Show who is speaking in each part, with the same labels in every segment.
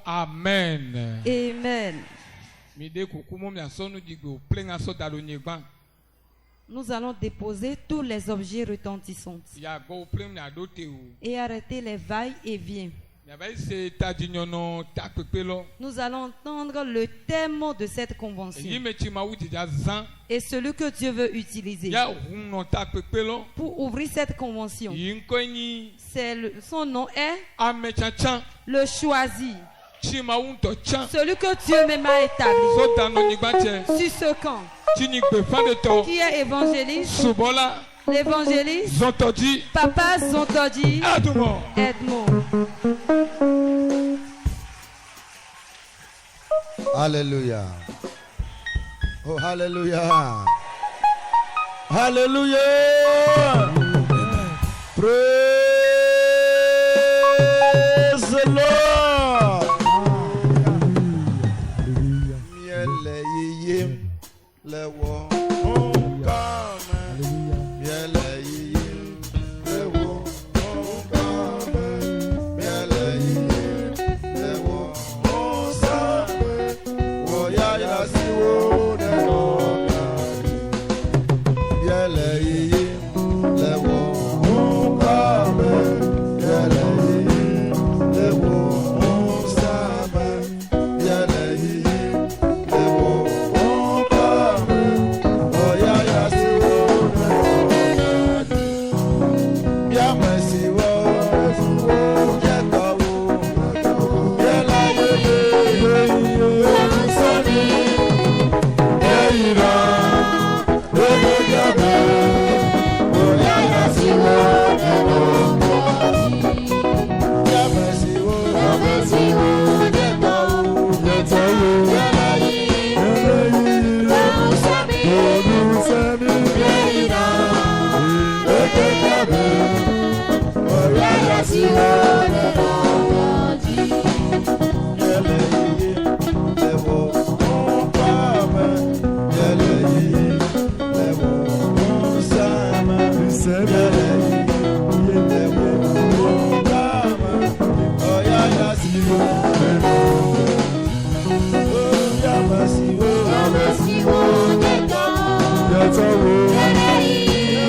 Speaker 1: Amen.
Speaker 2: Amen. Nous allons déposer tous les objets retentissants et arrêter les va-et-vient. Nous allons entendre le thème de cette convention et celui que Dieu veut utiliser pour ouvrir cette convention. Son nom est le choisi. Celui que Dieu même a établi sur ce camp qui est évangéliste, l'évangéliste Papa Zontodi Edmond.
Speaker 3: Alléluia. Oh, alléluia. Alléluia. Praise the Lord. Miele yiyim lewo kame. Miele yiyim lewo kame. Miele yiyim lewo kame. Woya ya siwo lewo kame. Miele yiyim lewo kame. Miele yiyim lewo kame. Miele yiyim lewo kame. Woya ya siwo lewo kame. Ya mesiwo ya kawo. Miele yiyim sani. Eira lewo kame. Woya ya siwo lewo kame. Ya mesiwo ya kawo. Ya tawo. Miele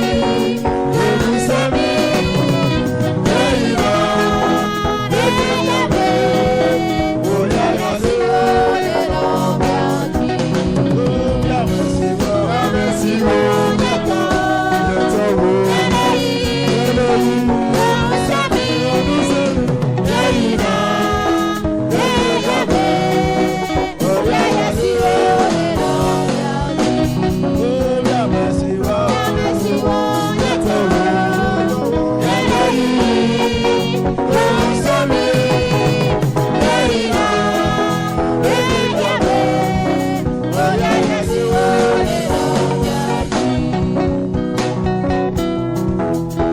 Speaker 3: yiyim sani. Eira lewo kame. Woya ya siwo lewo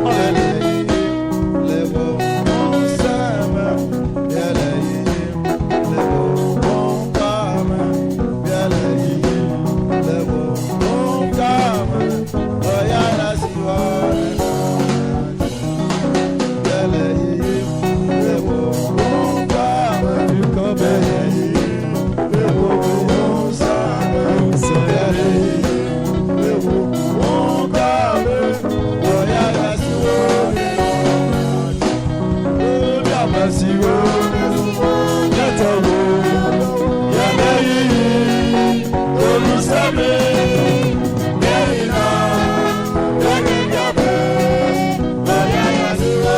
Speaker 3: Miele yiyim lewo kame. Miele yiyim lewo kame. Miele yiyim lewo kame. Oya ya siwo lewo. Oya ma siwo. Ya tawo. Elusami. Eira lewo kame. Oya ya siwo.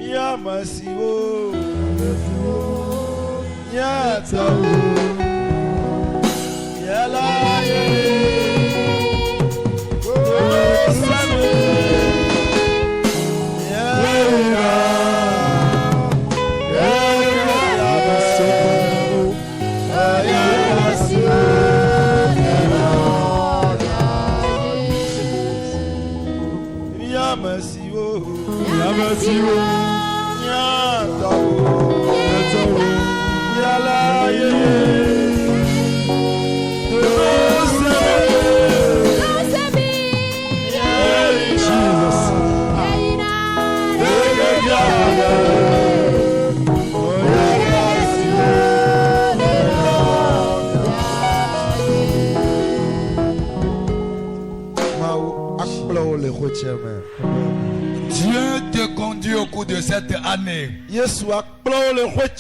Speaker 3: Oya ma siwo. Ya tawo.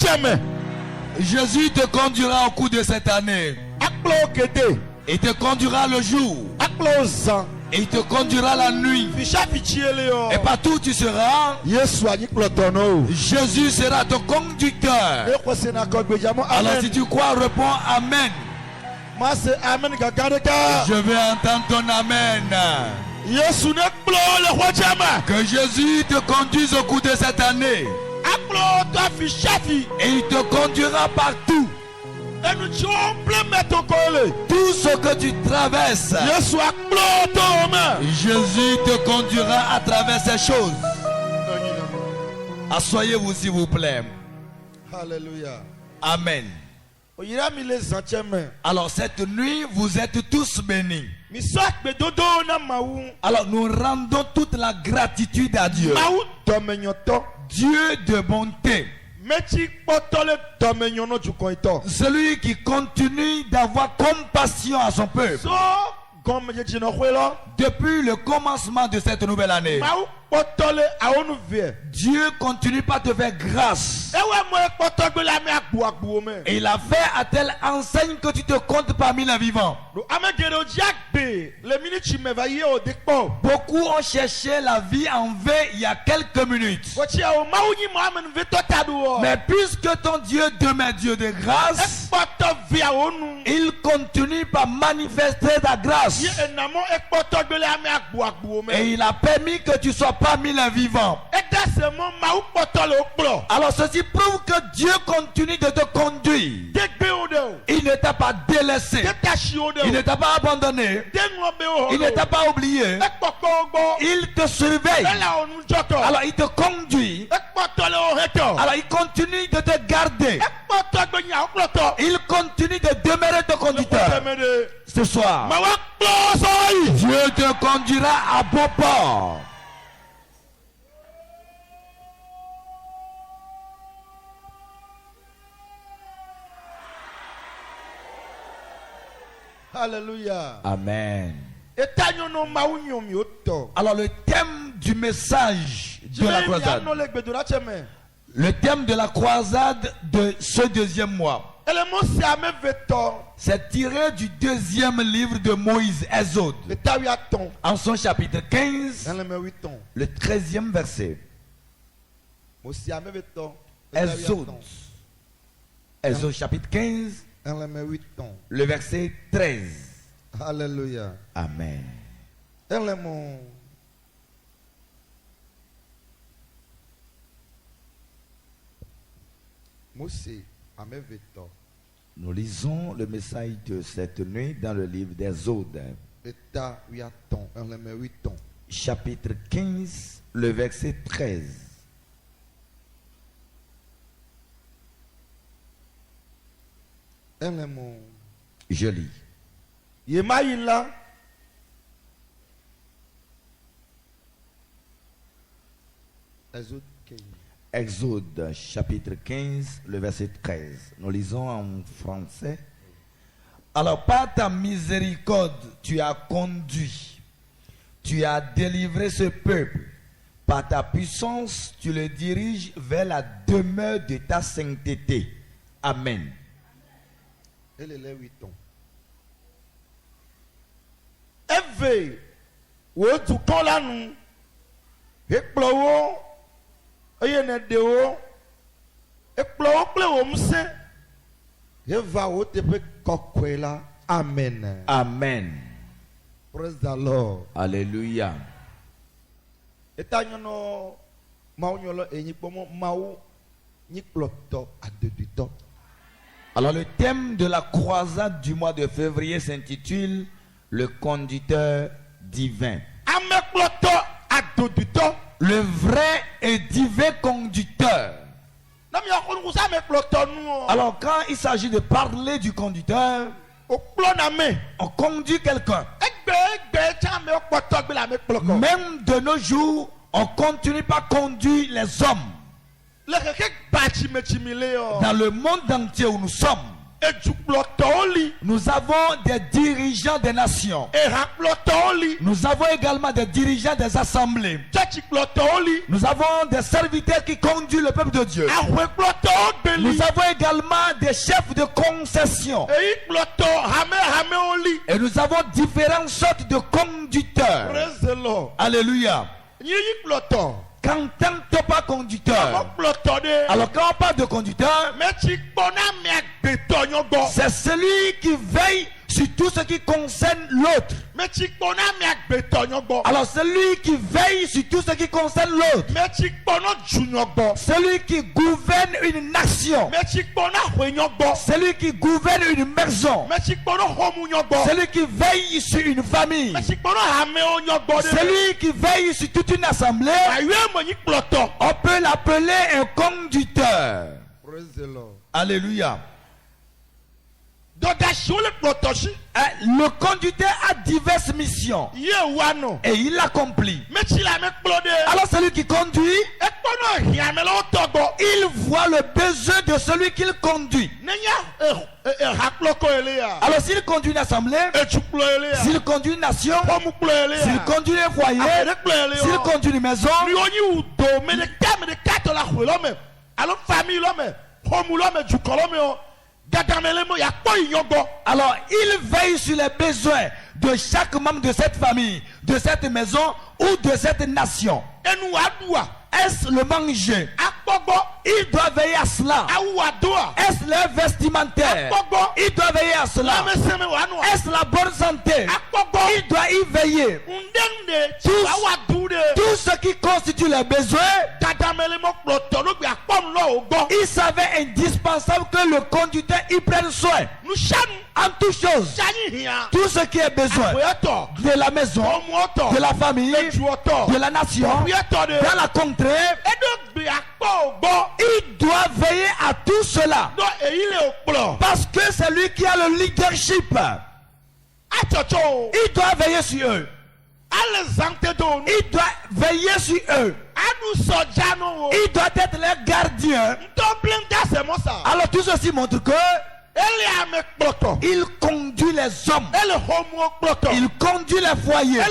Speaker 1: année. Jésus te conduira au cours de cette année. Il te conduira le jour. Et il te conduira la nuit. Et partout où tu seras, Jésus sera ton conducteur. Alors si tu crois, réponds Amen. Je vais entendre ton Amen. Que Jésus te conduise au cours de cette année. Et il te conduira partout. Tout ce que tu traverses, Jésus te conduira à travers ces choses. Asseyez-vous s'il vous plaît.
Speaker 3: Alléluia.
Speaker 1: Amen. Alors cette nuit, vous êtes tous bénis. Alors nous rendons toute la gratitude à Dieu. Dieu de bonté. Celui qui continue d'avoir compassion à son peuple. Depuis le commencement de cette nouvelle année, Dieu continue pas de faire grâce. Et il a fait à telle enseigne que tu te comptes parmi les vivants. Beaucoup ont cherché la vie en vain il y a quelques minutes. Mais puisque ton Dieu demeure Dieu de grâce, il continue par manifester ta grâce. Et il a permis que tu sois parmi les vivants. Alors ceci prouve que Dieu continue de te conduire. Il ne t'a pas délaissé. Il ne t'a pas abandonné. Il ne t'a pas oublié. Il te surveille. Alors il te conduit. Alors il continue de te garder. Il continue de demeurer ton conducteur. Ce soir, Dieu te conduira à bon port.
Speaker 3: Alléluia.
Speaker 1: Amen. Alors le thème du message de la croisade, le thème de la croisade de ce deuxième mois, c'est tiré du deuxième livre de Moïse, Exode, en son chapitre 15, le 13e verset. Exode chapitre 15, le verset 13.
Speaker 3: Alléluia.
Speaker 1: Amen. Nous lisons le message de cette nuit dans le livre d'Exode, chapitre 15, le verset 13. Je lis. Exode chapitre 15, le verset 13. Nous lisons en français. Alors par ta miséricorde, tu as conduit, tu as délivré ce peuple. Par ta puissance, tu le diriges vers la demeure de ta sainteté. Amen.
Speaker 3: Amen.
Speaker 1: Amen.
Speaker 3: Praise the Lord.
Speaker 1: Alléluia. Alors le thème de la croisade du mois de février s'intitule le conducteur divin. Le vrai et divin conducteur. Alors quand il s'agit de parler du conducteur, on conduit quelqu'un. Même de nos jours, on continue pas conduire les hommes. Dans le monde entier où nous sommes, Nous avons des dirigeants des nations. Nous avons également des dirigeants des assemblées. Nous avons des serviteurs qui conduisent le peuple de Dieu. Nous avons également des chefs de concession. Et nous avons différentes sortes de conducteurs. Alléluia. Quand on ne pas conducteur, alors quand on parle de conducteur, c'est celui qui veille sur tout ce qui concerne l'autre. Alors celui qui veille sur tout ce qui concerne l'autre. Celui qui gouverne une nation. Celui qui gouverne une maison. Celui qui veille sur une famille. Celui qui veille sur toute une assemblée. On peut l'appeler un conducteur.
Speaker 3: Praise the Lord.
Speaker 1: Alléluia. Le conducteur a diverses missions et il l'accomplit. Alors celui qui conduit, il voit le besoin de celui qu'il conduit. Alors s'il conduit une assemblée, s'il conduit une nation, s'il conduit un foyer, s'il conduit une maison, alors il veille sur les besoins de chaque membre de cette famille, de cette maison ou de cette nation. Est-ce le manger? Il doit veiller à cela. Est-ce le vestimentaire? Il doit veiller à cela. Est-ce la bonne santé? Il doit y veiller. Tout ce qui constitue les besoins, il savait indispensable que le conducteur y prenne soin. En toute chose, tout ce qui est besoin de la maison, de la famille, de la nation, dans la contrée, il doit veiller à tout cela. Parce que c'est lui qui a le leadership. Il doit veiller sur eux. Il doit veiller sur eux. Il doit être leur gardien. Alors tout ceci montre que il conduit les hommes. Il conduit les foyers.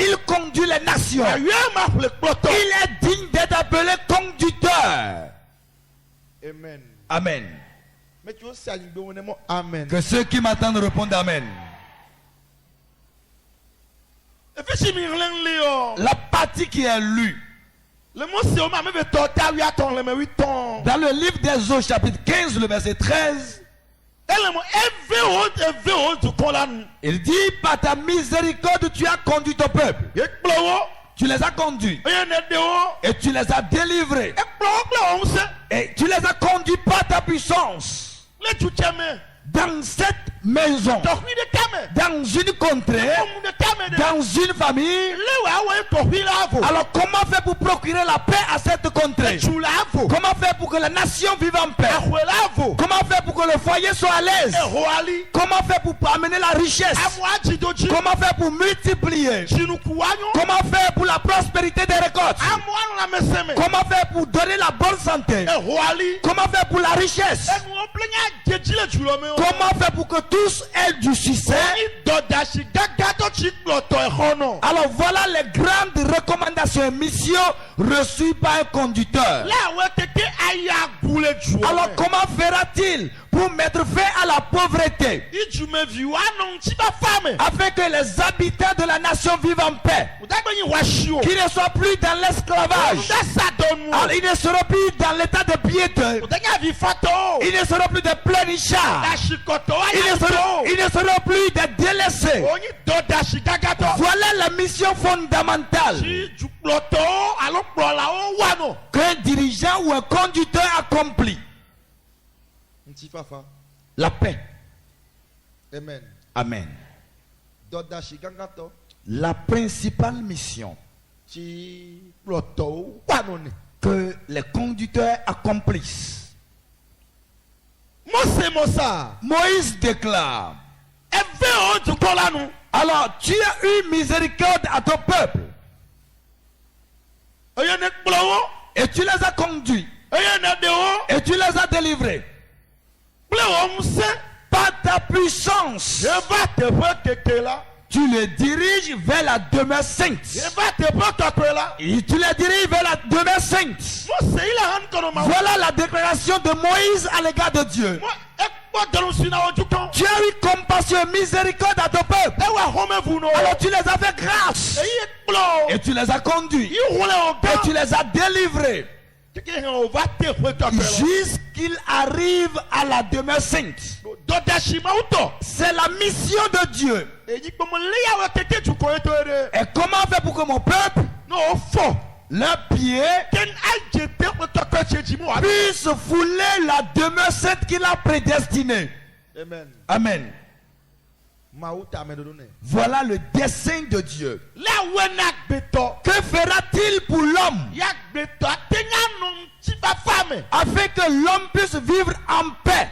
Speaker 1: Il conduit les nations. Il est digne d'être appelé conducteur.
Speaker 3: Amen.
Speaker 1: Amen.
Speaker 3: Amen.
Speaker 1: Que ceux qui m'attendent répondent Amen. La partie qui est lue dans le livre des Eaux, chapitre 15, le verset 13, il dit: par ta miséricorde, tu as conduit ton peuple. Tu les as conduits et tu les as délivrés et tu les as conduits par ta puissance dans cette maison, dans une contrée, dans une famille. Alors comment faire pour procurer la paix à cette contrée? Comment faire pour que la nation vive en paix? Comment faire pour que le foyer soit à l'aise? Comment faire pour amener la richesse? Comment faire pour multiplier? Comment faire pour la prospérité des récoltes? Comment faire pour donner la bonne santé? Comment faire pour la richesse? Comment faire pour que tous aient du succès? Alors voilà les grandes recommandations et missions reçues par un conducteur. Alors comment fera-t-il pour mettre fin à la pauvreté, afin que les habitants de la nation vivent en paix, qu'ils ne soient plus dans l'esclavage, alors ils ne seront plus dans l'état de piété, ils ne seront plus des pleurnichards, ils ne seront plus des délaissés. Voilà la mission fondamentale qu'un dirigeant ou un conducteur accomplit. La paix.
Speaker 3: Amen.
Speaker 1: Amen. La principale mission que les conducteurs accomplissent. Moïse déclare: alors tu as eu miséricorde à ton peuple et tu les as conduits et tu les as délivrés. Par ta puissance, tu les diriges vers la demeure sainte. Et tu les diriges vers la demeure sainte. Voilà la déclaration de Moïse à l'égard de Dieu. Tu as eu compassion et miséricorde à ton peuple. Alors tu les as fait grâce. Et tu les as conduits. Et tu les as délivrés. Jusqu'ils arrivent à la demeure sainte. C'est la mission de Dieu. Et comment faire pour que mon peuple, leurs pieds, puissent fouler la demeure sainte qu'il a prédestinée?
Speaker 3: Amen.
Speaker 1: Amen. Voilà le dessein de Dieu. Que fera-t-il pour l'homme afin que l'homme puisse vivre en paix?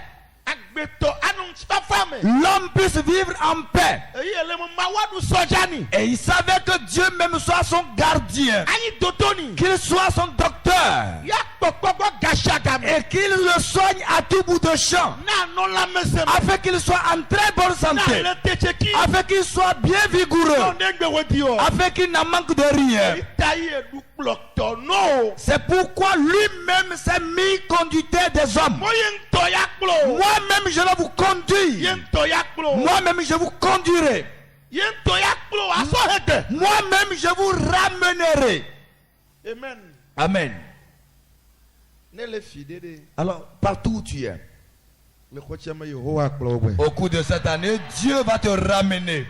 Speaker 1: L'homme puisse vivre en paix. Et il savait que Dieu même soit son gardien, qu'il soit son docteur, et qu'il le soigne à tout bout de champ, afin qu'il soit en très bonne santé, afin qu'il soit bien vigoureux, afin qu'il n'en manque de rien. C'est pourquoi lui-même s'est mis conducteur des hommes. Moi-même je vais vous conduire. Moi-même je vous conduirai. Moi-même je vous ramènerai.
Speaker 3: Amen.
Speaker 1: Amen. Alors partout où tu es, au cours de cette année, Dieu va te ramener.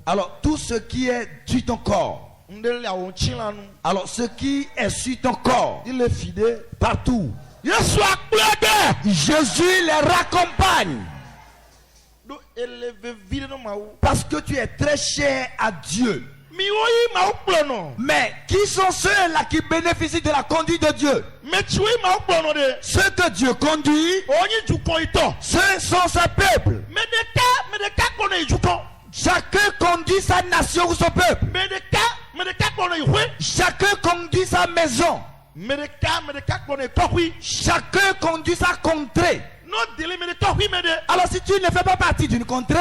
Speaker 1: Alors tout ce qui est sur ton corps, alors ce qui est sur ton corps, il est fidèle partout. Jésus les raccompagne. Parce que tu es très cher à Dieu. Mais qui sont ceux-là qui bénéficient de la conduite de Dieu? Ceux que Dieu conduit, ce sont ses peuples. Chacun conduit sa nation ou son peuple. Chacun conduit sa maison. Chacun conduit sa contrée. Alors si tu ne fais pas partie d'une contrée,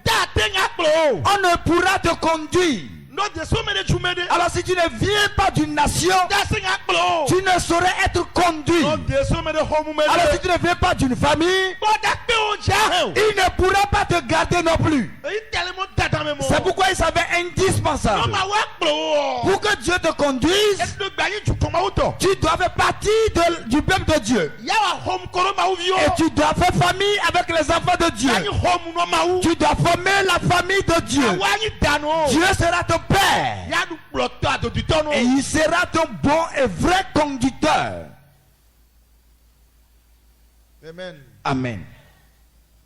Speaker 1: on ne pourra te conduire. Alors si tu ne viens pas d'une nation, tu ne saurais être conduit. Alors si tu ne viens pas d'une famille, il ne pourra pas te garder non plus. C'est pourquoi il s'avait indispensable. Pour que Dieu te conduise, tu dois faire partie du peuple de Dieu. Et tu dois faire famille avec les enfants de Dieu. Tu dois former la famille de Dieu. Dieu sera ton Père. Et il sera ton bon et vrai conducteur.
Speaker 3: Amen.
Speaker 1: Amen.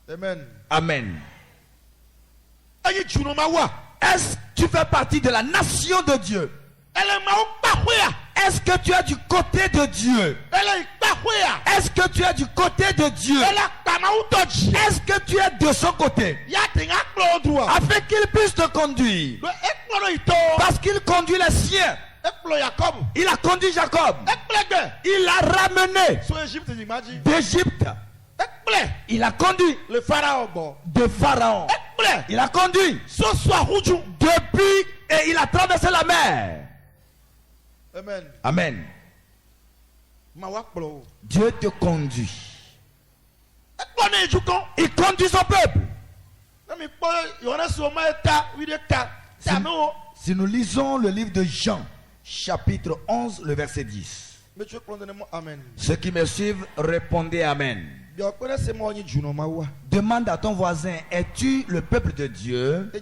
Speaker 3: Amen.
Speaker 1: Amen. Est-ce que tu fais partie de la nation de Dieu? Est-ce que tu es du côté de Dieu? Est-ce que tu es du côté de Dieu? Est-ce que tu es de son côté? Afin qu'il puisse te conduire. Parce qu'il conduit les siens. Il a conduit Jacob. Il l'a ramené d'Égypte. Il a conduit
Speaker 3: le pharaon
Speaker 1: de Pharaon. Il a conduit depuis et il a traversé la mer.
Speaker 3: Amen.
Speaker 1: Amen. Dieu te conduit. Il conduit son peuple. Si nous lisons le livre de Jean, chapitre 11, le verset 10. Ceux qui me suivent, répondez Amen. Demande à ton voisin, es-tu le peuple de Dieu?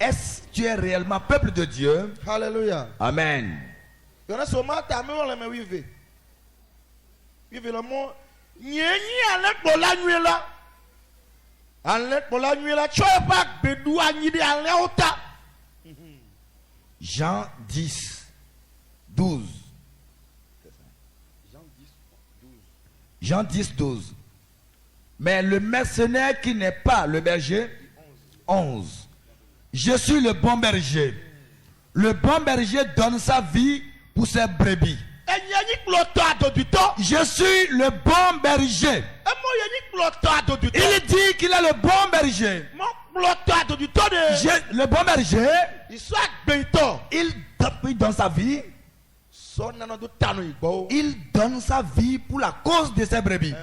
Speaker 1: Est-ce que tu es réellement peuple de Dieu?
Speaker 3: Alléluia.
Speaker 1: Amen. Jean 10, 12. Jean 10, 12. Mais le mercenaire qui n'est pas le berger, 11. Je suis le bon berger. Le bon berger donne sa vie pour ses brebis. Je suis le bon berger. Il dit qu'il est le bon berger. Le bon berger, il dans sa vie, il donne sa vie pour la cause de ses brebis,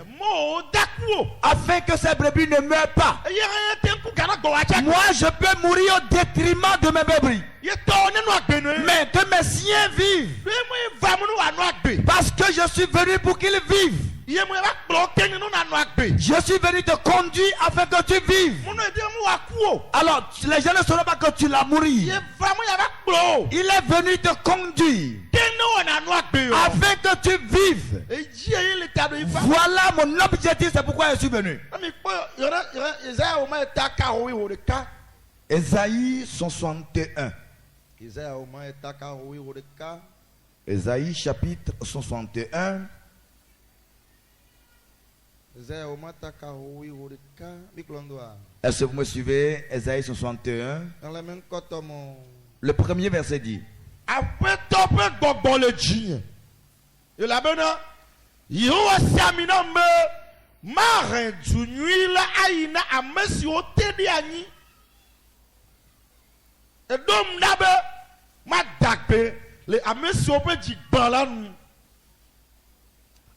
Speaker 1: afin que ces brebis ne meurent pas. Moi, je peux mourir au détriment de mes brebis, mais que mes siens vivent, parce que je suis venu pour qu'ils vivent. Je suis venu te conduire afin que tu vives. Alors, les gens ne sauront pas que tu l'as mourir. Il est venu te conduire afin que tu vives. Voilà mon objectif, c'est pourquoi je suis venu. Ésaïe 61. Ésaïe chapitre 61. Est-ce que vous me suivez? Ésaïe 61. Le premier verset dit: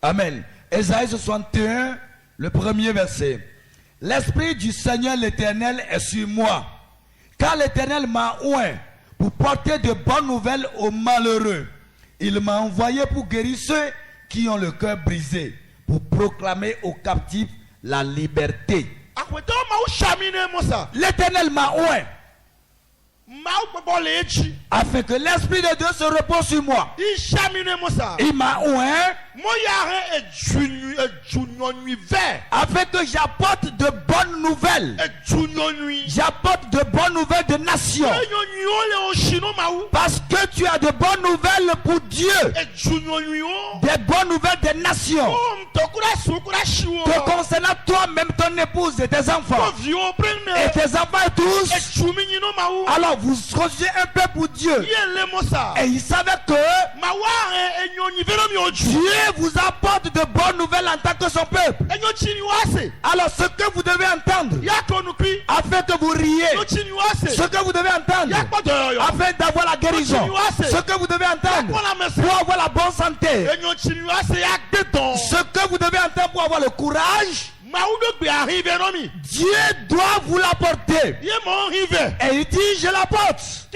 Speaker 1: Amen. Ésaïe 61, le premier verset. L'Esprit du Seigneur l'Éternel est sur moi, car l'Éternel m'a oint pour porter de bonnes nouvelles aux malheureux. Il m'a envoyé pour guérir ceux qui ont le cœur brisé, pour proclamer aux captifs la liberté. L'Éternel m'a oint afin que l'Esprit de Dieu se repose sur moi. Il m'a oint afin que j'apporte de bonnes nouvelles. J'apporte de bonnes nouvelles de nations. Parce que tu as de bonnes nouvelles pour Dieu. Des bonnes nouvelles des nations. Te concernant toi-même, ton épouse et tes enfants. Et tes enfants tous. Alors vous constituez un peu pour Dieu. Et il savait que Dieu vous apporte de bonnes nouvelles en tant que son peuple. Alors ce que vous devez entendre, afin que vous riez, ce que vous devez entendre, afin d'avoir la guérison, ce que vous devez entendre pour avoir la bonne santé, ce que vous devez entendre pour avoir le courage, Dieu doit vous l'apporter. Et il dit: je l'apporte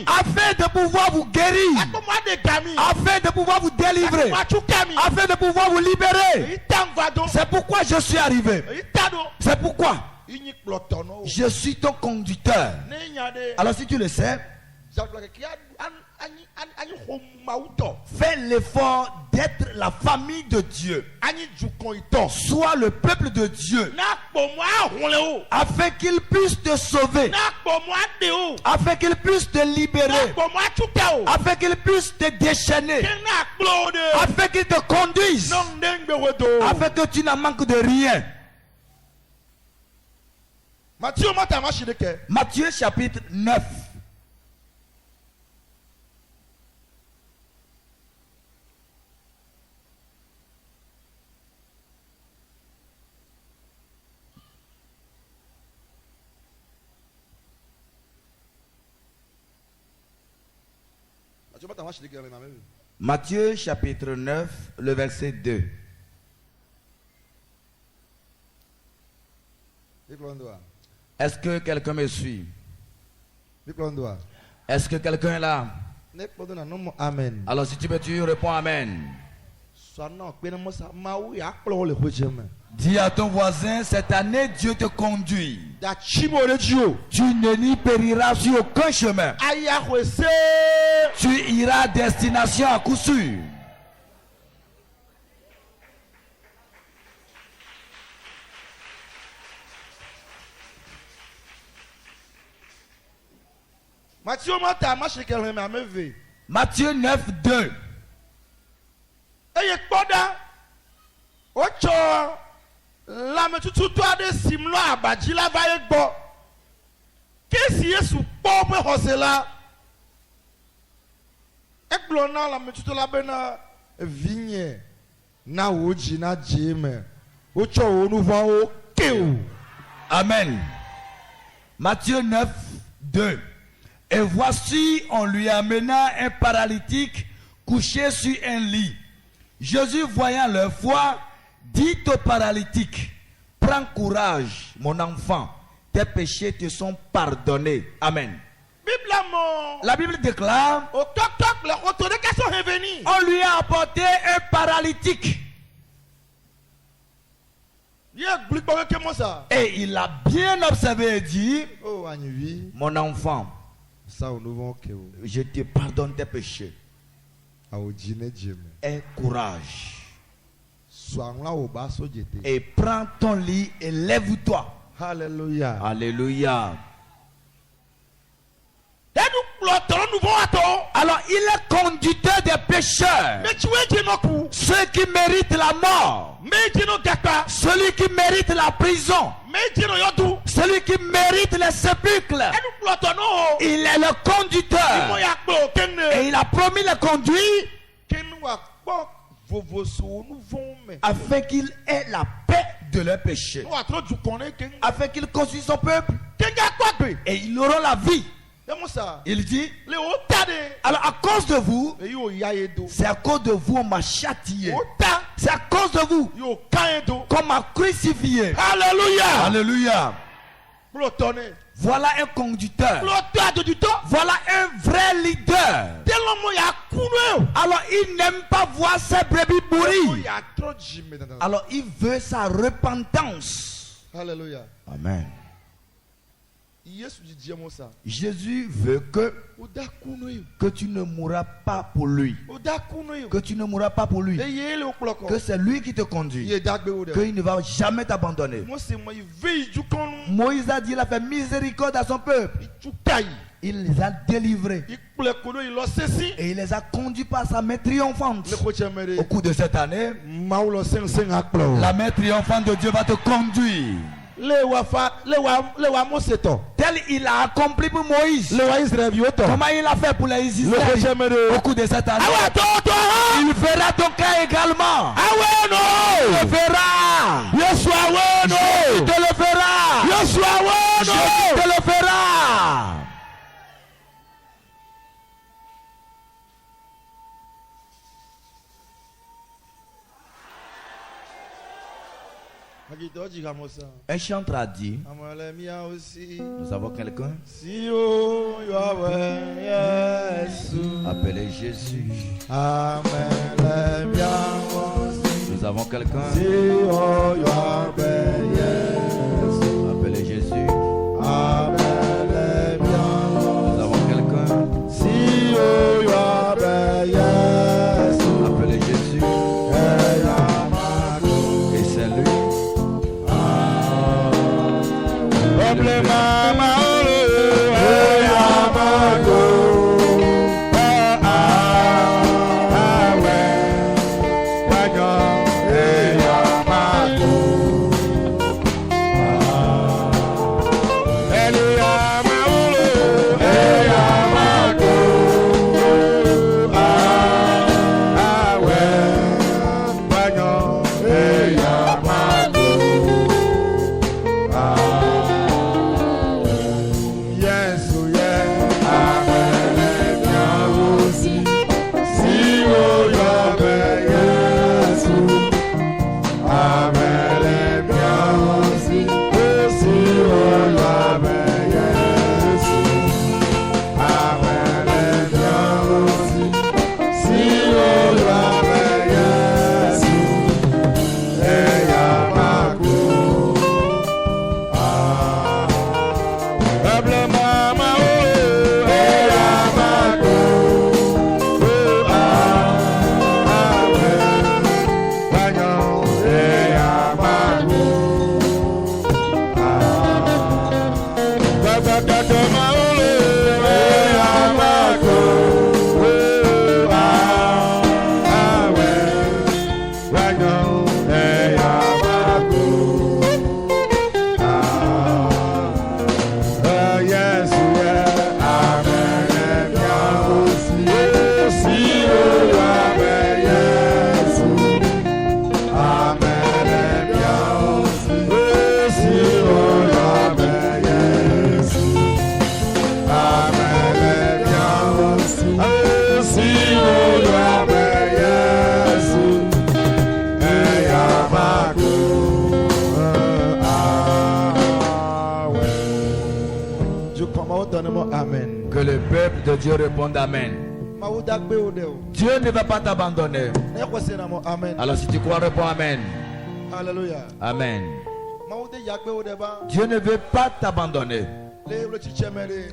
Speaker 1: afin de pouvoir vous guérir, afin de pouvoir vous délivrer, afin de pouvoir vous libérer. C'est pourquoi je suis arrivé. C'est pourquoi je suis ton conducteur. Alors si tu le sais, fais l'effort d'être la famille de Dieu. Sois le peuple de Dieu, afin qu'il puisse te sauver, afin qu'il puisse te libérer, afin qu'il puisse te déchaîner, afin qu'il te conduise, afin que tu n'en manques de rien. Matthieu chapitre 9. Matthieu chapitre 9, le verset 2. Est-ce que quelqu'un me suit? Est-ce que quelqu'un est là?
Speaker 3: Amen.
Speaker 1: Alors si tu veux, tu réponds Amen. Dis à ton voisin: cette année Dieu te conduit. Tu ne n'y périras sur aucun chemin. Tu iras à destination à coup sûr. Matthieu 9, 2. Amen. Matthieu 9, 2. Et voici, on lui amena un paralytique couché sur un lit. Jésus, voyant leur foi, dit au paralytique, prends courage, mon enfant, tes péchés te sont pardonnés. Amen. La Bible déclare, on lui a apporté un paralytique. Et il a bien observé et dit, mon enfant, je te pardonne tes péchés. Aie courage. Et prends ton lit et lève-toi.
Speaker 3: Alléluia.
Speaker 1: Alléluia. Alors il est conducteur des pécheurs. Ceux qui méritent la mort. Celui qui mérite la prison. Celui qui mérite les sépulcres. Il est le conducteur. Et il a promis le conduire afin qu'il ait la paix de leurs péchés. Afin qu'il conduise son peuple. Et ils auront la vie. Il dit, alors à cause de vous, c'est à cause de vous on m'a châtié. C'est à cause de vous qu'on m'a crucifié. Alléluia. Alléluia. Voilà un conducteur. Voilà un vrai leader. Alors il n'aime pas voir ses brebis mourir. Alors il veut sa repentance.
Speaker 3: Alléluia.
Speaker 1: Amen. Jésus veut que tu ne mourras pas pour lui. Que tu ne mourras pas pour lui. Que c'est lui qui te conduit. Qu'il ne va jamais t'abandonner. Moïse a dit, il a fait miséricorde à son peuple. Il les a délivrés. Et il les a conduits par sa main triomphante. Au cours de cette année, la main triomphante de Dieu va te conduire. Tel il a accompli pour Moïse. Comment il a fait pour les Israéliens au cours de cette année. Il fera ton cas également. Il le fera. Je te le fera. Je te le fera. Un chant traduit. Nous avons quelqu'un. Appelez Jésus. Nous avons quelqu'un. Appelez Jésus. Nous avons quelqu'un. Appelez Jésus. Et c'est lui.
Speaker 4: Yes, yeah, amen.
Speaker 3: Amen.
Speaker 1: Que le peuple de Dieu réponde Amen. Dieu ne va pas t'abandonner. Alors si tu crois, réponds Amen.
Speaker 3: Alléluia.
Speaker 1: Amen. Dieu ne veut pas t'abandonner.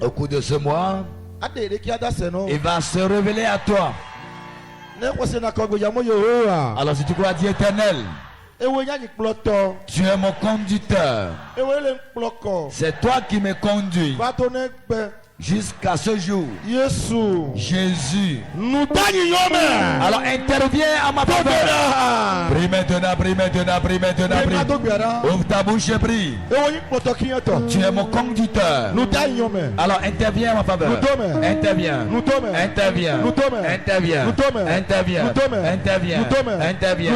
Speaker 1: Au cours de ce mois, il va se révéler à toi. Alors si tu crois, Dieu éternel, tu es mon conducteur. C'est toi qui me conduis jusqu'à ce jour. Jésus. Alors interviens à ma faveur. Prie maintenant, prie maintenant, prie maintenant, prie. Ouvre ta bouche et prie. Tu es mon conducteur. Alors interviens à ma faveur. Interviens. Interviens. Interviens. Interviens. Interviens. Interviens.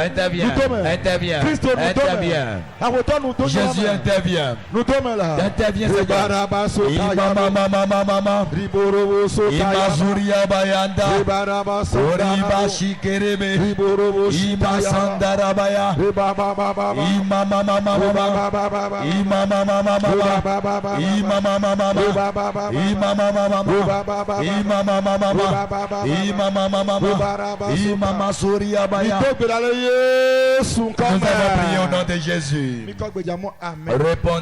Speaker 1: Interviens. Interviens. Interviens. Jésus intervient. Interviens, Seigneur. Mama Imazuria Bayanda Oriba Shikerebe Ima Sandarabaya Ima Mama Ima Mama Ima Mama Ima Mama Ima Mama Ima Mama Ima Masuria Baya. Nous avons prié au nom de Jésus. Répondez.